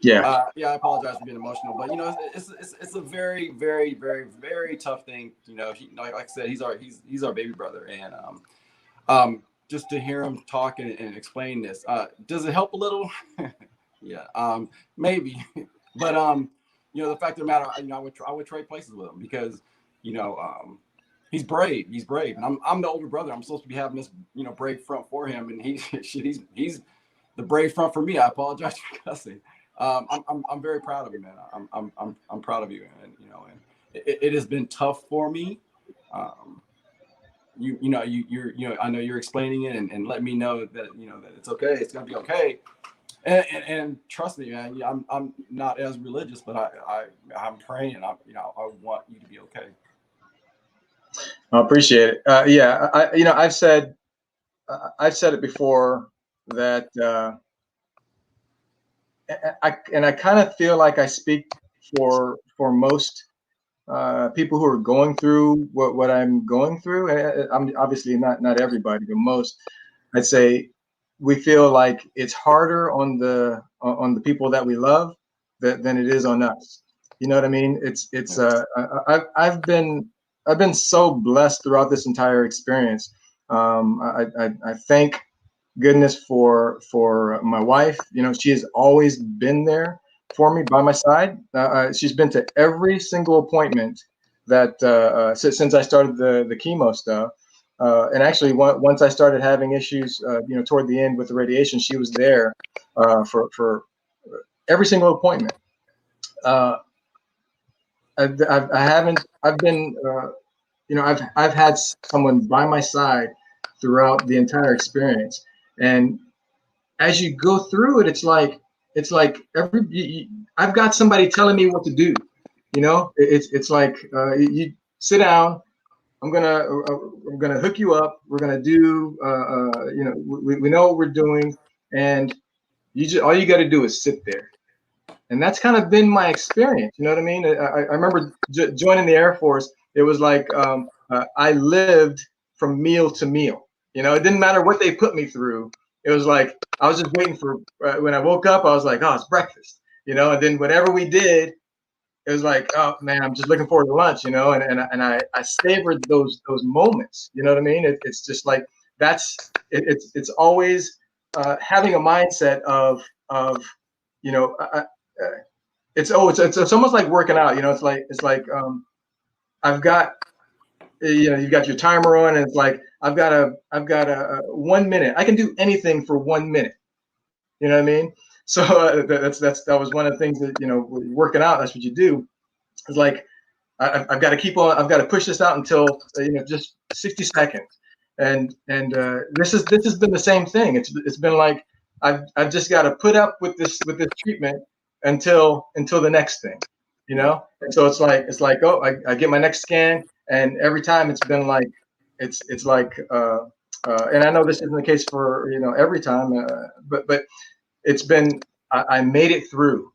Speaker 2: Yeah.
Speaker 3: Yeah, I apologize for being emotional, but it's a very, very, very, very tough thing. Like I said, he's our baby brother, and just to hear him talk and explain this, does it help a little? Yeah, maybe, but the fact of the matter, I would trade places with him because he's brave, and I'm the older brother. I'm supposed to be having this brave front for him, and he's the brave front for me. I apologize for cussing. I'm very proud of you, man. I'm proud of you, and it has been tough for me. I know you're explaining it and letting me know that that it's okay. It's gonna be okay. And trust me, man. I'm not as religious, but I'm praying. I want you to be okay.
Speaker 2: I appreciate it. Yeah, I've said it before that. I kind of feel like I speak for most people who are going through what I'm going through. And I'm obviously not everybody, but most. I'd say we feel like it's harder on the people that we love than it is on us. You know what I mean? I've been so blessed throughout this entire experience. I thank goodness for my wife. She has always been there for me by my side. She's been to every single appointment that since I started the chemo stuff. And actually, once I started having issues, toward the end with the radiation, she was there for every single appointment. I've been I've had someone by my side throughout the entire experience. And as you go through it, it's like I've got somebody telling me what to do. It's like you sit down. I'm gonna hook you up. We're gonna do. We know what we're doing, and all you got to do is sit there. And that's kind of been my experience. You know what I mean? I remember joining the Air Force. It was like I lived from meal to meal. It didn't matter what they put me through. It was like I was just waiting for when I woke up. I was like, oh, it's breakfast. And then whatever we did, it was like, oh man, I'm just looking forward to lunch. And I savored those moments. You know what I mean? It's just like it's always having a mindset of it's almost like working out. It's like I've got you've got your timer on, and it's like I've got a 1 minute. I can do anything for 1 minute. You know what I mean? So that was one of the things that working out. That's what you do. It's like I've got to keep on. I've got to push this out until just 60 seconds. And this has been the same thing. It's been like I've just got to put up with this treatment until the next thing. And so it's like oh, I get my next scan, and every time it's been like it's like and I know this isn't the case for every time, but it's been I made it through,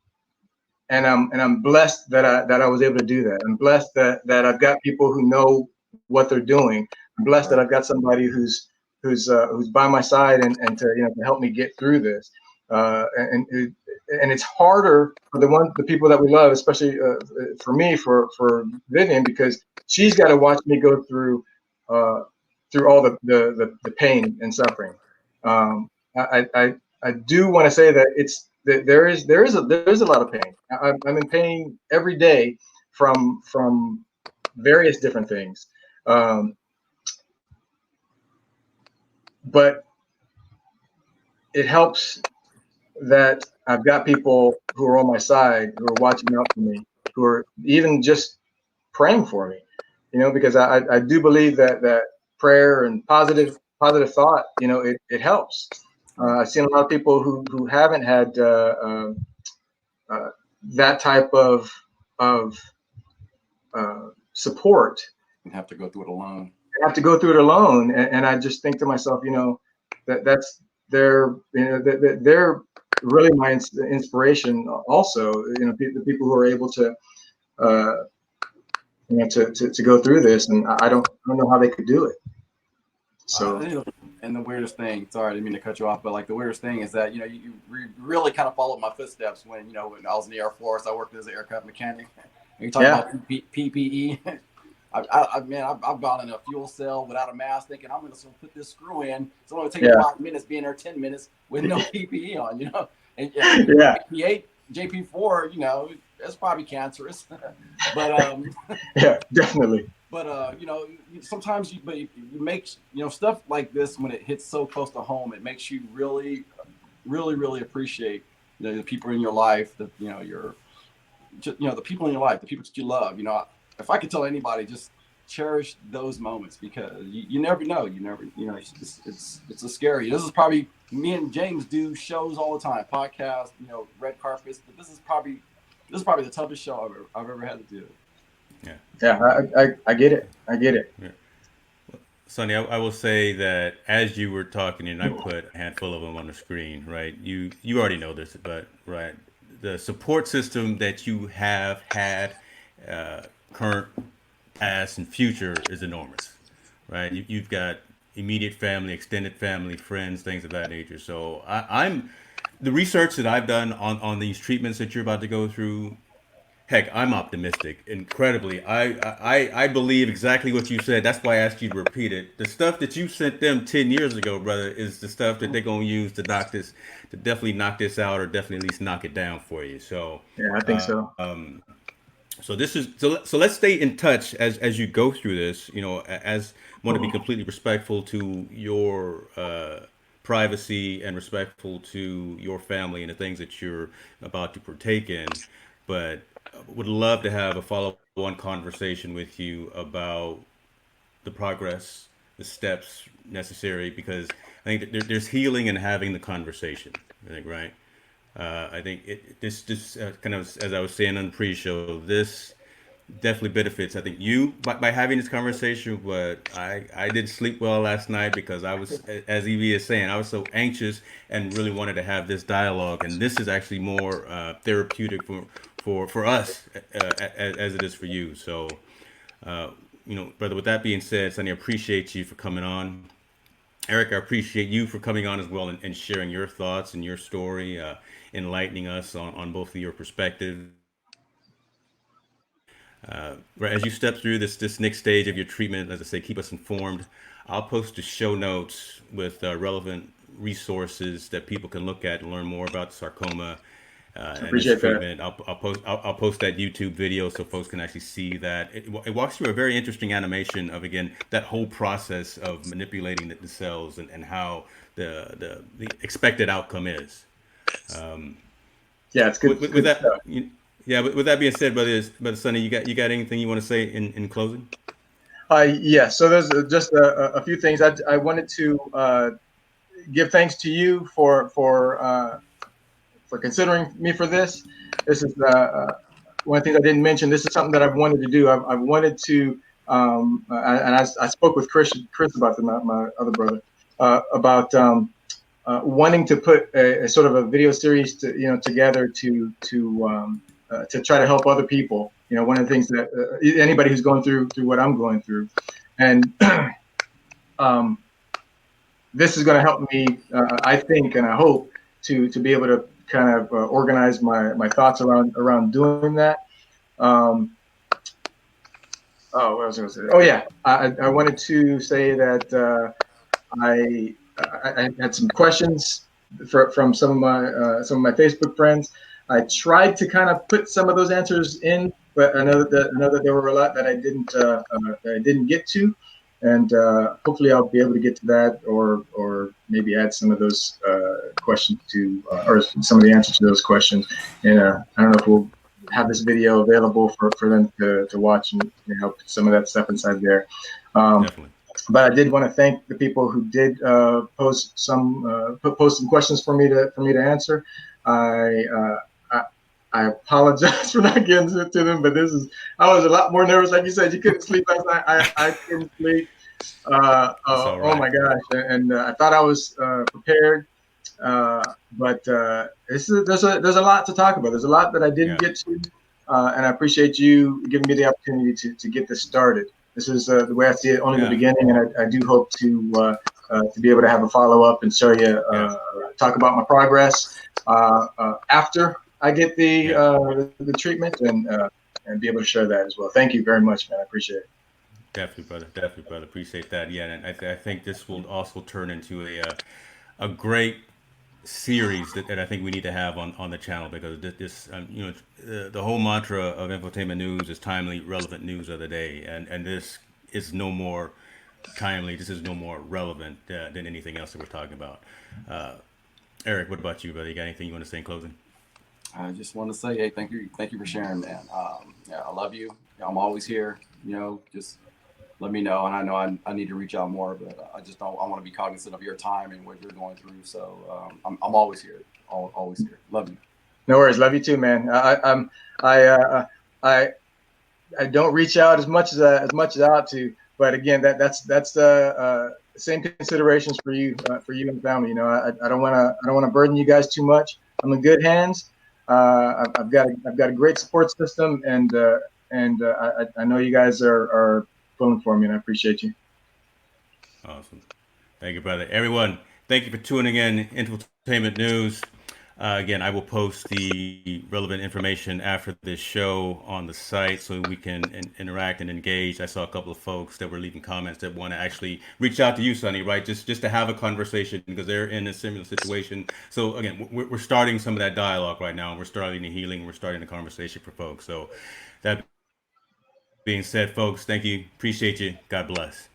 Speaker 2: and I'm blessed that I was able to do that. I'm blessed that I've got people who know what they're doing. I'm blessed that I've got somebody who's who's by my side and to to help me get through this. And it's harder for the people that we love, especially for me, for Vivian, because she's got to watch me go through all the pain and suffering. I do want to say that there's a lot of pain. I'm in pain every day from various different things, but it helps that I've got people who are on my side, who are watching out for me, who are even just praying for me, because I do believe that prayer and positive thought, it helps. I've seen a lot of people who haven't had that type of support.
Speaker 3: And have to go through it alone.
Speaker 2: And I just think to myself, that's they're really my inspiration. Also, the people who are able to to go through this, and I don't know how they could do it. So.
Speaker 3: And the weirdest thing, sorry, I didn't mean to cut you off, but like the weirdest thing is that, you really kind of followed my footsteps when I was in the Air Force. I worked as an aircraft mechanic. And you're talking about PPE. I've gone in a fuel cell without a mask thinking I'm going to put this screw in. It's only going to take 5 minutes, being there 10 minutes with no PPE on, And JP4, it's probably cancerous. But
Speaker 2: yeah, definitely.
Speaker 3: But sometimes you make stuff like this, when it hits so close to home, it makes you really, really, really appreciate the people in your life, the people in your life, the people that you love. If I could tell anybody, just cherish those moments, because you never know. It's a scary. This is probably, me and James do shows all the time, podcasts, red carpets, but this is probably the toughest show I've ever had to do.
Speaker 2: Yeah, I get it.
Speaker 1: Yeah. Sonny, I will say that as you were talking, and I put a handful of them on the screen, right? You already know this, but right, the support system that you have had, current, past, and future, is enormous, right? You've got immediate family, extended family, friends, things of that nature. So I'm the research that I've done on these treatments that you're about to go through. Heck, I'm optimistic, incredibly. I believe exactly what you said. That's why I asked you to repeat it. The stuff that you sent them 10 years ago, brother, is the stuff that they're going to use to definitely knock this out, or definitely at least knock it down for you. So
Speaker 2: yeah, I think so.
Speaker 1: So this is so let's stay in touch as you go through this. As want to be completely respectful to your privacy and respectful to your family and the things that you're about to partake in, but would love to have a follow-on conversation with you about the progress, the steps necessary, because I think that there's healing in having the conversation. I think, right? I think this kind of, as I was saying on the pre-show, this definitely benefits, I think, you by having this conversation. But I didn't sleep well last night because I was, as Evie is saying, I was so anxious and really wanted to have this dialogue. And this is actually more therapeutic for us as it is for you. So, brother, with that being said, Sonny, I appreciate you for coming on. Eric, I appreciate you for coming on as well and sharing your thoughts and your story, enlightening us on both of your perspectives. As you step through this next stage of your treatment, as I say, keep us informed. I'll post the show notes with relevant resources that people can look at and learn more about sarcoma and this treatment. I'll post that YouTube video so folks can actually see that. It walks through a very interesting animation of, again, that whole process of manipulating the cells and how the expected outcome is.
Speaker 2: Yeah, it's good.
Speaker 1: With that, with that being said, brother Sonny, you got anything you want to say in closing?
Speaker 2: Yeah. So there's just a few things. I wanted to give thanks to you for considering me for this. This is one of the things I didn't mention. This is something that I've wanted to do. I've wanted to, and I spoke with Chris about my other brother, about wanting to put a sort of a video series together to try to help other people. One of the things that anybody who's going through what I'm going through, and this is going to help me, I think, and I hope to be able to kind of organize my thoughts around doing that. Oh, what was I going to say? Oh, yeah. I wanted to say that I had some questions from some of my Facebook friends. I tried to kind of put some of those answers in, but I know that there were a lot that I didn't get to, and hopefully I'll be able to get to that, or maybe add some of those questions to, or some of the answers to those questions. And I don't know if we'll have this video available for them to watch and put some of that stuff inside there.
Speaker 1: Definitely.
Speaker 2: But I did want to thank the people who did post some questions for me to answer. I apologize for not getting to them, but I was a lot more nervous. Like you said, you couldn't sleep last night. I couldn't sleep.
Speaker 1: Right.
Speaker 2: Oh my gosh! And I thought I was prepared, but there's a lot to talk about. There's a lot that I didn't get to, and I appreciate you giving me the opportunity to get this started. This is the way I see it, only the beginning, and I do hope to be able to have a follow up and show you, talk about my progress after I get the treatment, and be able to share that as well. Thank you very much, man. I appreciate it.
Speaker 1: Definitely, brother. Definitely, brother. Appreciate that. Yeah, and I think this will also turn into a great series that I think we need to have on the channel, because this the whole mantra of Infotainment News is timely, relevant news of the day, and this is no more timely. This is no more relevant than anything else that we're talking about. Eric, what about you, brother? You got anything you want to say in closing?
Speaker 3: I just want to say, hey, thank you for sharing, man. I love you. I'm always here. Just let me know, and I know I need to reach out more, but I want to be cognizant of your time and what you're going through. So I'm always here, always here. Love you.
Speaker 2: No worries, love you too, man. I don't reach out as much as I ought to, but again, that's the same considerations for you and family. I don't want to burden you guys too much. I'm in good hands. I've got a great support system, and I know you guys are pulling for me, and I appreciate you.
Speaker 1: Awesome. Thank you, brother. Everyone, thank you for tuning in Infotainment News. Again, I will post the relevant information after this show on the site so we can interact and engage. I saw a couple of folks that were leaving comments that want to actually reach out to you, Sonny, right? Just to have a conversation, because they're in a similar situation. So again, we're starting some of that dialogue right now. We're starting the healing. We're starting the conversation for folks. So that being said, folks, thank you. Appreciate you. God bless.